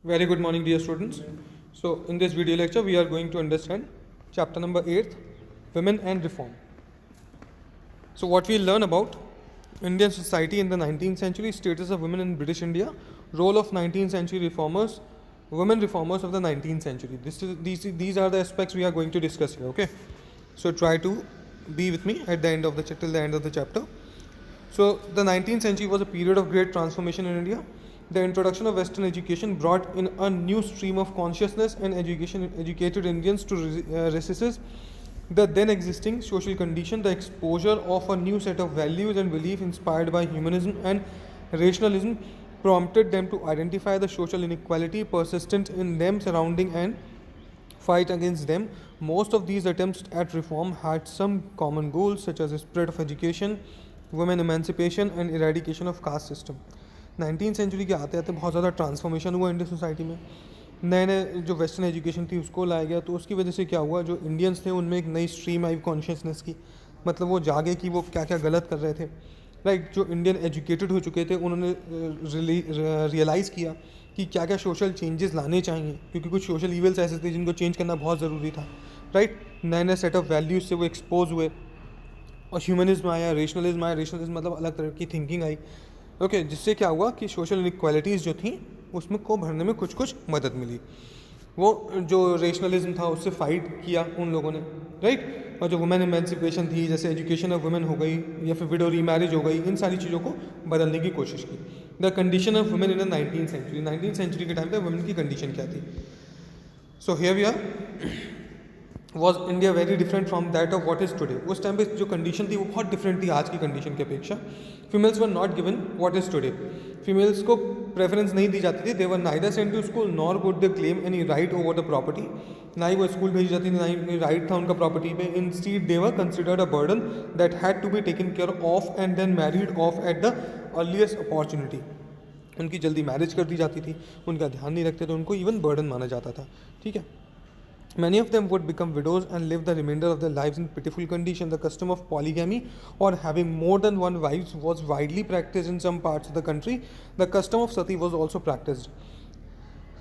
Very good morning, dear students. So, in this video lecture, we are going to understand chapter number 8, Women and Reform. So, what we learn about Indian society in the 19th century, status of women in British India, role of 19th century reformers, women reformers of the 19th century. These are the aspects we are going to discuss here. Okay, so try to be with me at the end of the till the end of the chapter. So, the 19th century was a period of great transformation in India. The introduction of Western education brought in a new stream of consciousness and educated Indians to resist the then existing social condition. The exposure of a new set of values and beliefs inspired by humanism and rationalism prompted them to identify the social inequality persistent in them surrounding and fight against them. Most of these attempts at reform had some common goals such as the spread of education, women emancipation and eradication of caste system. 19th century के आते आते बहुत ज़्यादा transformation हुआ Indian society में. नए नए जो वेस्टर्न एजुकेशन थी उसको लाया गया, तो उसकी वजह से क्या हुआ, जो इंडियंस थे उनमें एक नई स्ट्रीम आई कॉन्शियसनेस की. मतलब वो जागे कि वो क्या क्या गलत कर रहे थे. राइट, जो इंडियन एजुकेटेड हो चुके थे उन्होंने रियलाइज़ किया कि क्या क्या सोशल चेंजेस लाने चाहिए, क्योंकि कुछ सोशल इवल्स ऐसे थे जिनको चेंज करना बहुत ज़रूरी था. राइट, नए नए सेट ऑफ वैल्यूज़ से वो एक्सपोज हुए और ह्यूमनिज्म आया, रेशनलिज्म आया. रेशनलिज्म मतलब अलग तरह की थिंकिंग आई. ओके, जिससे क्या हुआ कि सोशल इनइक्वालिटीज़ जो थी उसमें को भरने में कुछ कुछ मदद मिली. वो जो रेशनलिज्म था उससे फाइट किया उन लोगों ने. राइट, और जो वुमेन एमेंसिपेशन थी, जैसे एजुकेशन ऑफ वुमेन हो गई या फिर विडो रीमैरिज हो गई, इन सारी चीज़ों को बदलने की कोशिश की. The condition of women in the 19th century. 19th century के टाइम पे वुमेन की कंडीशन क्या थी. So here we are. Was India very different from that of what is today. उस टाइम पे जो कंडीशन थी वो बहुत डिफरेंट थी आज की कंडीशन की अपेक्षा. Females were not given what is today. Females को प्रेफरेंस नहीं दी जाती थी. They were neither sent to school nor could they claim any right over the property. ना ही वो स्कूल भेजी जाती थी, ना ही राइट था उनका प्रॉपर्टी पे. Instead they were considered a burden that had to be taken care of and then married off at the earliest opportunity. उनकी जल्दी मैरिज कर दी जाती थी, उनका ध्यान नहीं रखते थे, उनको इवन बर्डन माना जाता था. ठीक है. Many of them would become widows and live the remainder of their lives in pitiful condition. The custom of polygamy or having more than one wife was widely practiced in some parts of the country. The custom of sati was also practiced.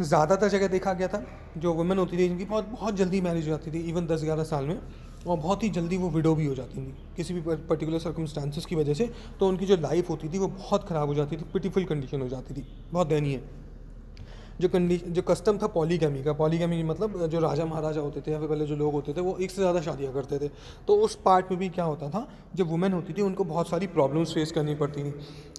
ज़्यादातर जगह देखा गया था जो women होती थी जिनकी बहुत बहुत जल्दी मैरिज हो जाती थी, इवन 10-11 साल में, और बहुत ही जल्दी वो विडो भी हो जाती थी किसी भी पर्टिकुलर सर्कमस्टांसिस की वजह से. तो उनकी जो लाइफ होती थी वो बहुत ख़राब हो जाती थी, पिटीफुल कंडीशन हो जाती थी, बहुत दयनीय. जो कस्टम था पॉलीगैमी का, पॉलीगैमी मतलब जो राजा महाराजा होते थे या फिर पहले जो लोग होते थे वो एक से ज़्यादा शादियाँ करते थे. तो उस पार्ट में भी क्या होता था, जब वुमेन होती थी उनको बहुत सारी प्रॉब्लम्स फेस करनी पड़ती थी.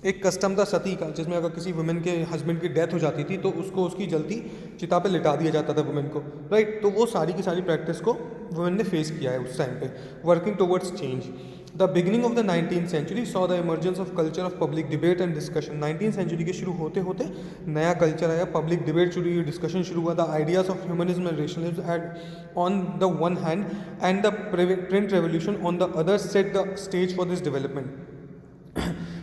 एक कस्टम था सती का, जिसमें अगर किसी वुमेन के हस्बैंड की डेथ हो जाती थी तो उसको उसकी जल्दी चिता पे लिटा दिया जाता था वुमेन को. राइट, तो वो सारी की सारी प्रैक्टिस को वुमेन ने फेस किया है उस टाइम पे. Working towards change. The beginning of the 19th century saw the emergence of culture of public debate and discussion. 19th century के शुरू होते होते नया कल्चर आया, पब्लिक डिबेट शुरू हुई, डिस्कशन शुरू हुआ. The ideas of humanism and rationalism had on the one hand and the print revolution on the other set the stage for this development.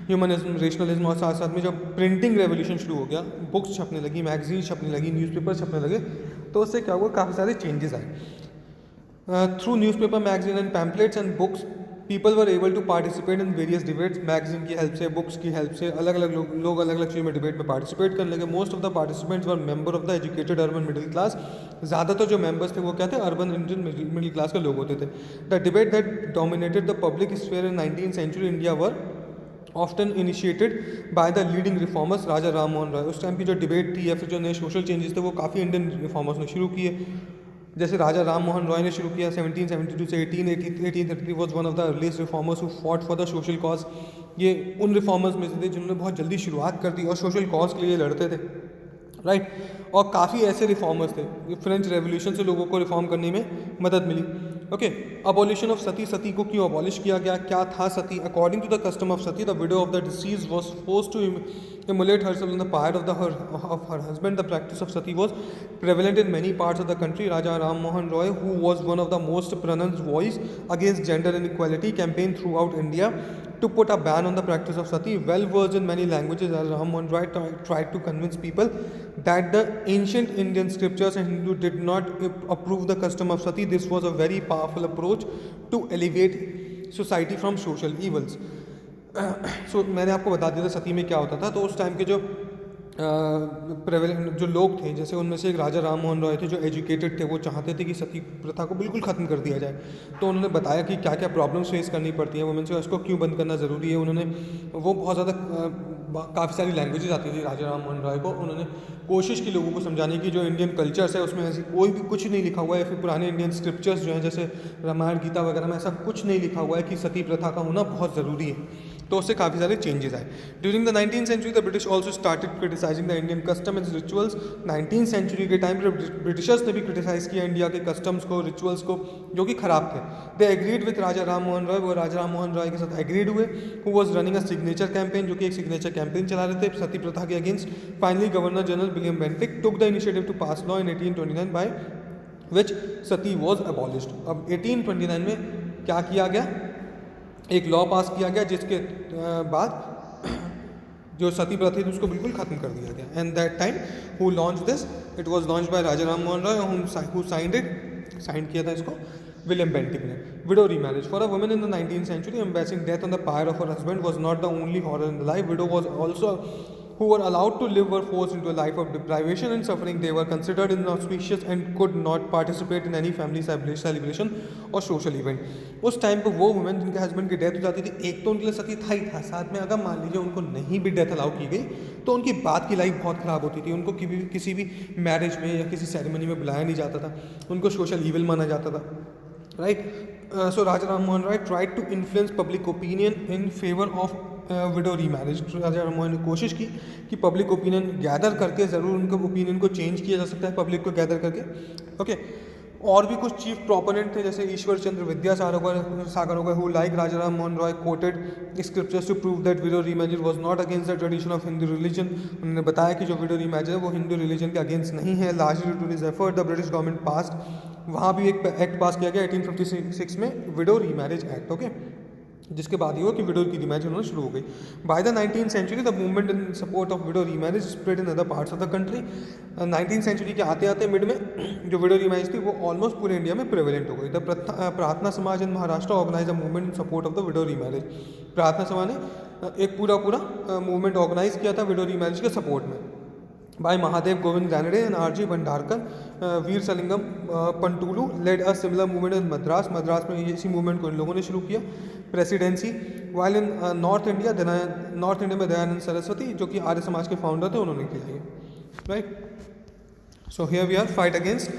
Humanism, rationalism और साथ साथ में जब प्रिंटिंग रेवोल्यूशन शुरू हो गया, बुक्स छपने लगी, मैगजीन छपने लगी, न्यूज़पेपर छपने लगे, तो उससे क्या हुआ, काफ़ी सारे चेंजेस आए. Through newspaper, magazine and pamphlets and books people were able to participate in various debates. Magazine की हेल्प से, बुक्स की हेल्प से अलग अलग लोग अलग अलग चीज़ों में डिबेट में पार्टिसिपेट करने लगे. Most of the participants were member of the educated urban middle class. ज़्यादातर जो मेंबर्स थे वो क्या थे, अर्बन इंडियन मिडिल क्लास के लोग होते थे. The debate that dominated the public sphere in 19th century India were often initiated by the leading reformers. Raja Ram Mohan Roy. उस टाइम की जो डिबेट थी या फिर जो नए सोशल चेंजेस थे वो काफ़ी इंडियन रिफॉर्मर्स ने शुरू किए. जैसे राजा राम मोहन रॉय ने शुरू किया 1772 से 1833 was one of the earliest reformers who fought for the social cause. ये उन रिफॉर्मर्स में से थे जिन्होंने बहुत जल्दी शुरुआत कर दी और सोशल कॉज के लिए लड़ते थे. राइट, और काफ़ी ऐसे रिफॉर्मर्स थे. फ्रेंच रेवोल्यूशन से लोगों को रिफॉर्म करने में मदद मिली. Okay, abolition of sati. Sati को क्यों अबॉलिश किया गया, क्या था sati. According to the custom of sati, the widow of the deceased was forced to immolate herself in the pyre of her husband. The practice of sati was prevalent in many parts of the country. Raja Ram Mohan Roy, who was one of the most pronounced voice against gender inequality, campaigned throughout India to put a ban on the practice of sati. Well versed in many languages, Ram Mohan Roy tried to convince people that the ancient Indian scriptures and Hindu did not approve the custom of sati. This was a very powerful approach to elevate society from social evils. सो मैंने आपको बता दिया था सती में क्या होता था. तो उस टाइम के जो प्रेवलेंट जो लोग थे, जैसे उनमें से एक राजा राम मोहन रॉय थे जो एजुकेटेड थे, वो चाहते थे कि सती प्रथा को बिल्कुल ख़त्म कर दिया जाए। तो उन्होंने बताया कि क्या क्या प्रॉब्लम्स फेस करनी पड़ती हैं वुमेन्स को, इसको क्यों बंद करना ज़रूरी है। उन्होंने वो बहुत ज़्यादा काफ़ी सारी लैंग्वेजेस आती थी राजा राम मोहन रॉय को। उन्होंने कोशिश की लोगों को समझाने की जो इंडियन कल्चर्स है उसमें ऐसी कोई भी कुछ नहीं लिखा हुआ है, फिर पुराने इंडियन स्क्रिप्चर्स जो हैं जैसे रामायण गीता वगैरह में ऐसा कुछ नहीं लिखा हुआ है कि सती प्रथा का होना बहुत ज़रूरी है। तो उससे काफ़ी सारे चेंजेस आए। During the 19th century the British also started criticising the Indian custom and rituals. 19th century के टाइम पर ब्रिटिशर्स ने भी क्रिटिसाइज़ किया इंडिया के कस्टम्स को, रिचुअल्स को, जो कि ख़राब थे। दे एग्रीड विथ राजा राम मोहन रॉय, वो राजा राम मोहन रॉय के साथ एग्रीड हुए। Who was running a signature campaign, जो कि एक सिग्नेचर कैंपेन चला रहे थे सती प्रथा के against. Finally governor general William Bentinck took the initiative to pass law in 1829 by which sati was abolished. अब 1829 में क्या किया गया, एक लॉ पास किया गया जिसके बाद जो सती प्रथा थी उसको बिल्कुल ख़त्म कर दिया गया। And that time who launch this, it was launch by Raja Ram Mohan Roy, who sign किया था इसको विलियम बेंटिक ने। Widow remarriage for a woman in the 19th century embracing death on the pyre of her husband was not the only horror in the life. Widow was also who were allowed to live were forced into a life of deprivation and suffering. They were considered inauspicious and could not participate in any family celebration or social event. उस time पे वो women जिनके husband की death हो जाती थी, एक तो उनके लिए सती था ही था, साथ में अगर मान लीजिए उनको नहीं भी डेथ अलाउ की गई तो उनकी बात की लाइफ बहुत ख़राब होती थी। उनको किसी भी मैरिज में या किसी सेरेमनी में बुलाया नहीं जाता था, उनको सोशल इविल माना जाता था, right. So Raja Ram Mohan Roy tried to influence public opinion in favour of widow remarriage. Raja Ram Mohan ने कोशिश की कि पब्लिक ओपिनियन गैदर करके ज़रूर उनके ओपिनियन को चेंज किया जा सकता है, पब्लिक को गैदर करके, ओके। और भी कुछ चीफ प्रोपोनेंट थे जैसे ईश्वर चंद्र विद्यासागर हो गए, who like Raja Ram Mohan Roy quoted scriptures to prove that widow remarriage was not against the tradition of Hindu religion. उन्होंने बताया कि जो विडो रीमैरिज है वो हिंदू रिलीजन के अगेंस्ट नहीं है। Largely to this effort the British government passed, वहाँ भी एक एक्ट पास किया गया 1856 में, विडो रीमैरिज एक्ट, ओके, जिसके बाद ये हुआ कि विडो की रीमैरिज होना शुरू हो गई। By the 19th century the movement in support of widow remarriage spread in other parts of the country. 19th century के आते आते मिड में जो विडो रीमैरिज थी वो ऑलमोस्ट पूरे इंडिया में प्रेवलेंट हो गई। The Prarthana Samaj in Maharashtra organise a movement in support of the widow remarriage. Prarthana Samaj ने एक पूरा मूवमेंट ऑर्गेनाइज किया था विडो रीमैरिज के सपोर्ट में। By Mahadev Govind Ranade and R G Bhandarkar, Veer Salingam Pantulu led a similar movement in Madras. Madras में इसी मूवमेंट को इन लोगों ने शुरू किया। Presidency while in north India में दयानंद सरस्वती, जो कि आर्य समाज के फाउंडर थे, उन्होंने किया ये, right. So here we are fight against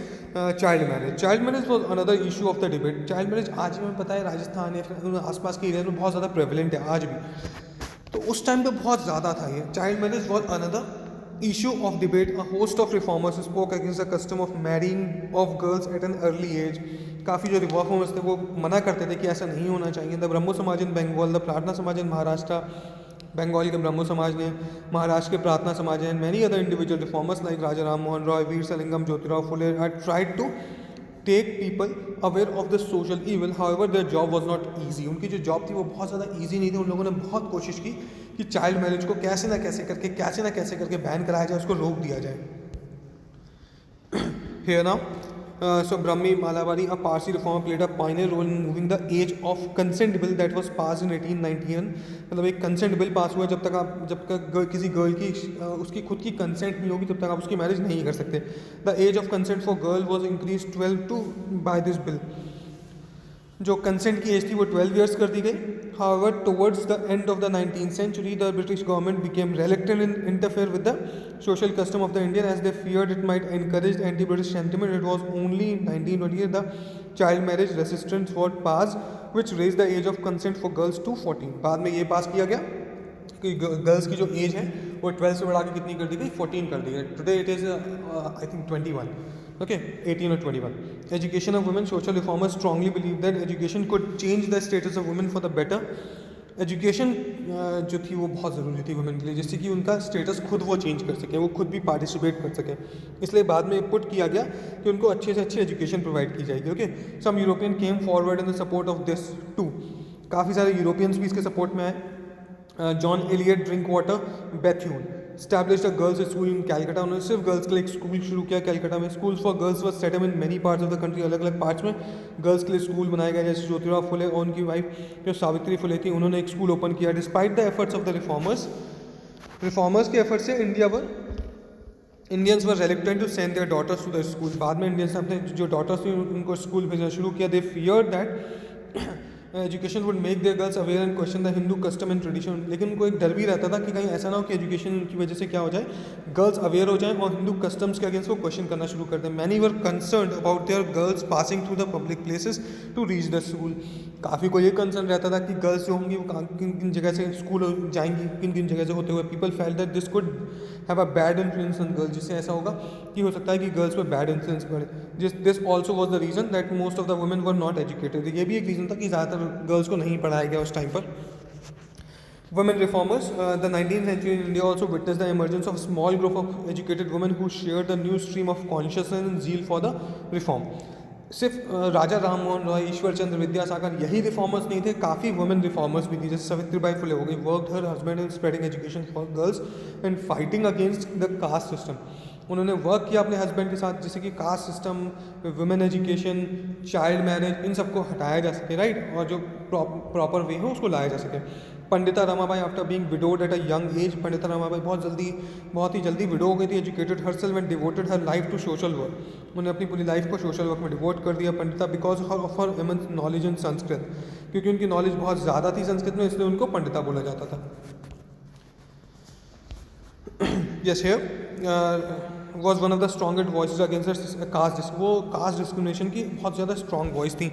child marriage. Child marriage was another issue of the debate. Child marriage आज भी हमें पता है राजस्थान या फिर आसपास के एरिया में बहुत ज़्यादा प्रेवलेंट है आज भी, तो उस टाइम पे बहुत ज़्यादा था ये। Child marriage was another issue of debate. A host of reformers spoke against the custom of marrying of girls at an early age. काफ़ी जो रिफॉर्मर्स थे वो मना करते थे कि ऐसा नहीं होना चाहिए। द ब्रह्मो समाज इन बंगाल, द प्रार्थना समाज इन महाराष्ट्र, बंगाल के ब्रह्मो समाज ने, महाराष्ट्र के प्रार्थना समाज ने, many other individual reformers like Raja Ram Mohan Roy, Veer Salingam, Jyotirao Phule had tried to take people aware of the social evil. However, their job was not easy. उनकी जो जॉब थी वो बहुत ज़्यादा ईजी नहीं थी। उन लोगों ने बहुत कोशिश की कि चाइल्ड मैरिज को कैसे ना कैसे करके बैन कराया जाए, उसको रोक दिया जाए। Here now, so Brahmi Malabari, a Parsi reformer, played a pioneer role in moving the age of consent bill that was passed in 1891. मतलब एक कंसेंट बिल पास हुआ, जब तक किसी गर्ल की उसकी खुद की कंसेंट नहीं होगी तब तक आप उसकी मैरिज नहीं कर सकते। The age of consent for girl was increase 12 to by this bill. जो कंसेंट की एज थी वो 12 ईयर्स कर दी गई। However, towards the end of the 19th century, the British government became reluctant in interfere with the social custom of the Indian, as they feared it might encourage anti-British sentiment. It was only in 1928 the child marriage resistance was passed, which raised the age of consent for girls to 14. बाद में ये पास किया गया कि girls की जो as है वो 12 से बढ़ा के कितनी कर दी गई, 14 कर दी गई। Today it is I think 21, okay, 18 or 21. Education of women. Social reformers strongly believe that education could change the status of women for the better. Education जो थी वो बहुत ज़रूरी थी वुमेन के लिए, जिससे कि उनका स्टेटस खुद वो चेंज कर सकें, वो खुद भी पार्टिसिपेट कर सकें। इसलिए बाद में पुट किया गया कि उनको अच्छे से अच्छी एजुकेशन प्रोवाइड की जाएगी, okay. Some European came forward in the support of this too. काफ़ी सारे यूरोपियंस भी इसके सपोर्ट में आए। John Elliot Drinkwater Bethune established a girls school in Calcutta. उन्होंने सिर्फ गर्ल्स के लिए एक स्कूल शुरू किया कैलकाटा में। Schools for girls were set up in many parts of the country. अलग अलग पार्ट्स में गर्ल्स के लिए स्कूल बनाए गए। जैसे ज्योतिराव फुले और उनकी वाइफ जो सावित्री फुले थी, उन्होंने एक स्कूल ओपन किया। Despite the efforts of the reformers के एफर्ट से इंडिया पर Indians were reluctant to send their daughters to the school. बाद में इंडियंस ने अपने जो डॉटर्स थी उनको स्कूल भेजना शुरू किया। दे fear that education would make their girls aware and question the Hindu custom and tradition. लेकिन उनको एक डर भी रहता था कि कहीं ऐसा ना हो कि एजुकेशन की वजह से क्या हो जाए, गर्ल्स अवेयर हो जाएं और हिंदू कस्टम्स के अगेंस्ट वो क्वेश्चन करना शुरू कर दें। Many were concern about their girls passing through the public places to reach the school. काफ़ी को ये कंसर्न रहता था कि गर्ल्स जो होंगी वो किन किन जगह से स्कूल जाएंगी, किन किन जगह से होते हुए। People felt that this could have a bad influence on girls, जिससे ऐसा होगा कि हो सकता है कि गर्ल्स पर बैड इन्फ्लुएंस पड़े। This also was the reason that most of the women were not educated. ये भी एक रीज़न था कि ज़्यादातर गर्ल्स को नहीं पढ़ाया गया उस टाइम पर। Women reformers, the 19th century in India also witnessed the emergence of a small group of educated women who shared the new stream of consciousness and zeal for the reform. सिर्फ राजा राम मोहन रॉय, ईश्वर चंद्र विद्यासागर यही reformers नहीं थे, काफ़ी women reformers भी थी। जैसे सावित्रीबाई फुले हो गई, worked her husband in spreading education for girls and fighting against the caste system. उन्होंने वर्क किया अपने हस्बैंड के साथ, जैसे कि caste system, women education, child marriage, इन सबको हटाया जा सके, राइट, और जो प्रॉपर वे है उसको लाया जा सके। Pandita Ramabai after being widowed at a young age, Pandita Ramabai बहुत ही जल्दी विडो हो गई थी। Educated herself and devoted her life to social work, उन्होंने अपनी पूरी लाइफ को सोशल वर्क में डिवोट कर दिया। Pandita because of her immense knowledge in Sanskrit, क्योंकि उनकी नॉलेज बहुत ज़्यादा थी संस्कृत में, इसलिए उनको पंडिता बोला जाता था। Yes here was one of the strongest voices against caste, वो कास्ट डिस्क्रिमिनेशन की बहुत ज़्यादा स्ट्रॉन्ग वॉइस थी।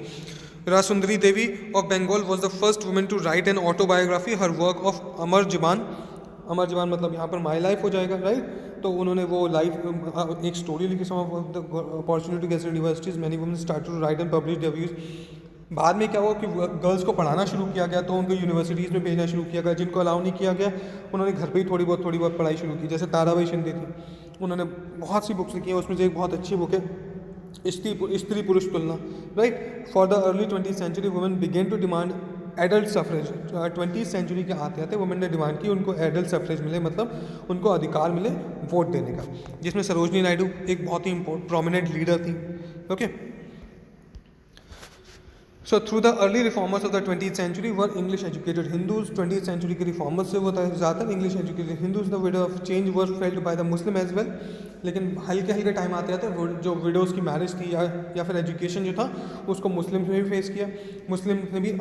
Rassundari Devi of Bengal was the first woman to write an autobiography, her work of अमर जीवन मतलब यहाँ पर माई लाइफ हो जाएगा, राइट। तो उन्होंने वो लाइफ एक स्टोरी लिखी, some of the opportunity gets universities, many women started to write and publish their views. बाद में क्या हुआ कि गर्ल्स को पढ़ाना शुरू किया गया, तो उनको यूनिवर्सिटीज़ में भेजना शुरू किया गया। जिनको अलाउ नहीं किया गया उन्होंने घर पे ही थोड़ी बहुत पढ़ाई शुरू की। जैसे ताराबाई शिंदे थी, उन्होंने बहुत सी बुक्स लिखी हैं, उसमें से एक बहुत अच्छी बुक है स्त्री पुरुष तुलना, right. For the early 20th century women began to demand adult suffrage. 20th century के आते आते वुमेन ने डिमांड की उनको एडल्ट सफरेज मिले, मतलब उनको अधिकार मिले वोट देने का, जिसमें सरोजनी नायडू एक बहुत ही प्रोमिनेंट लीडर थी, okay. So through the early reformers of the 20th century were English educated Hindus। 20th century के reformers से वो ज़्यादातर English educated Hindus। The widow of change were felt by the Muslim as well। लेकिन हल्के time आते आते जो widows की मैरिज थी या फिर एजुकेशन जो था उसको मुस्लिम ने भी फेस किया। मुस्लिम ने भी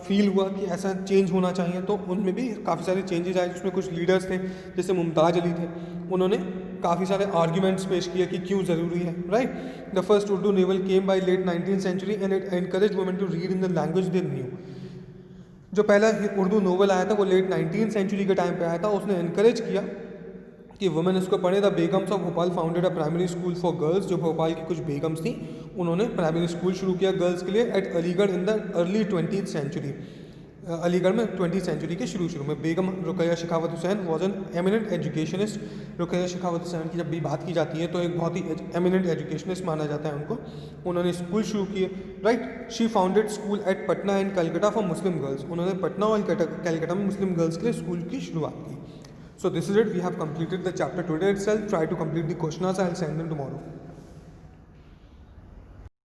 फील हुआ कि ऐसा चेंज होना चाहिए, तो उनमें भी काफ़ी सारे चेंजेस आए, जिसमें कुछ लीडर्स थे जैसे मुमताज़ अली थे, उन्होंने काफ़ी सारे आर्ग्यूमेंट्स पेश किए कि क्यों ज़रूरी है, right. The first Urdu novel came by late 19th century and it encourage women to read in the language they knew. जो पहला उर्दू नोवेल आया था वो लेट 19th सेंचुरी के टाइम पे आया था, उसने एनकरेज किया कि वुमेन इसको पढ़े। The Begums of Bhopal founded a primary school for girls. जो भोपाल की कुछ बेगम्स थी उन्होंने प्राइमरी स्कूल शुरू किया गर्ल्स के लिए at Aligarh in the early 20th century. Aligarh में 20th सेंचुरी के शुरू में। Begum Rokeya Sakhawat Hossain was an eminent educationist. Rokeya Sakhawat Hossain की जब भी बात की जाती है तो एक बहुत ही एमिनेंट एजुकेशनिस्ट माना जाता है उनको। उन्होंने स्कूल शुरू किए, right. She founded school eight Patna and Calcutta for Muslim girls. उन्होंने पटना और कलकत्ता में मुस्लिम गर्ल्स के लिए स्कूल की शुरुआत की। So this is it. We have completed the chapter today itself. Try to complete the questions. I'll send them tomorrow.